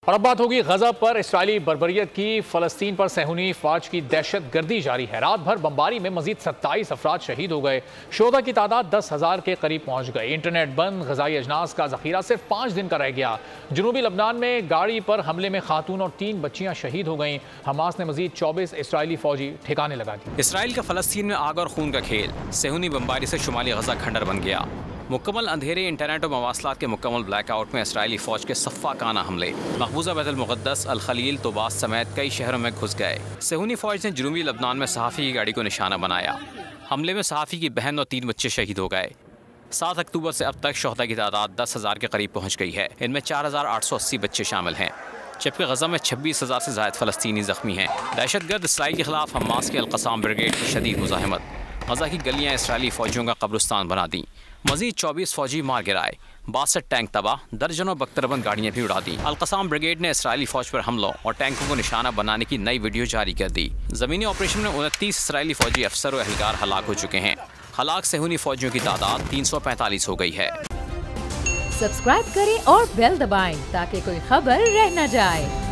और अब बात होगी गजा पर। इसराइली बर्बरियत की फ़लस्तीन पर सहूनी फ़ौज की दहशत गर्दी जारी है। रात भर बमबारी में मजीद 27 अफराद शहीद हो गए। शोधा की तादाद 10,000 के करीब पहुंच गई। इंटरनेट बंद, ग़िज़ाई अजनास का ज़ख़ीरा सिर्फ 5 दिन का रह गया। जनूबी लबनान में गाड़ी पर हमले में खातून और 3 बच्चियां शहीद हो गईं। हमास ने मजीद 24 इसराइली फ़ौजी ठिकाने लगा दिए। इसराइल का फ़लस्तीन में आग और खून का खेल। सहूनी बमबारी से शुमाली गजा खंडर बन गया। मुकम्मल अंधेरे, इंटरनेट और मवासलात के मुकम्मल ब्लैकआउट में इसराइली फ़ौज के सफ़ाकाना हमले मकबूजा बैतुल मुक़द्दस, अल खलील, तोबास समेत कई शहरों में घुस गए। सहूनी फ़ौज ने जनूबी लबनान में सहाफ़ी की गाड़ी को निशाना बनाया। हमले में सहाफ़ी की बहन और 3 बच्चे शहीद हो गए। 7 अक्टूबर से अब तक शोहदा की तादाद 10,000 के करीब पहुँच गई है। इनमें 4,880 बच्चे शामिल हैं, जबकि गजा में 26,000 से ज़ायद फ़लस्तीनी ज़ख्मी हैं। दहशतगर्द इसराइल के खिलाफ हमास के अल-क़स्साम ब्रिगेड की शदीद मुज़ाहमत। गजा की गलियाँ इसराइली फ़ौजियों का कब्रिस्तान बना दी। मजीद 24 फ़ौजी मार गिराए, 62 टैंक तबाह, दर्जनों बख्तरबंद गाड़ियाँ भी उड़ा दी। अल-क़स्साम ब्रिगेड ने इसराइली फ़ौज पर हमलों और टैंकों को निशाना बनाने की नई वीडियो जारी कर दी। ज़मीनी ऑपरेशन में 29 इसराइली फ़ौजी अफसर और एहलकार हलाक हो चुके हैं। हलाक सहूनी फ़ौजियों की तादाद 345 हो गई है। सब्सक्राइब करें और बेल दबाएं ताकि कोई खबर रह न जाए।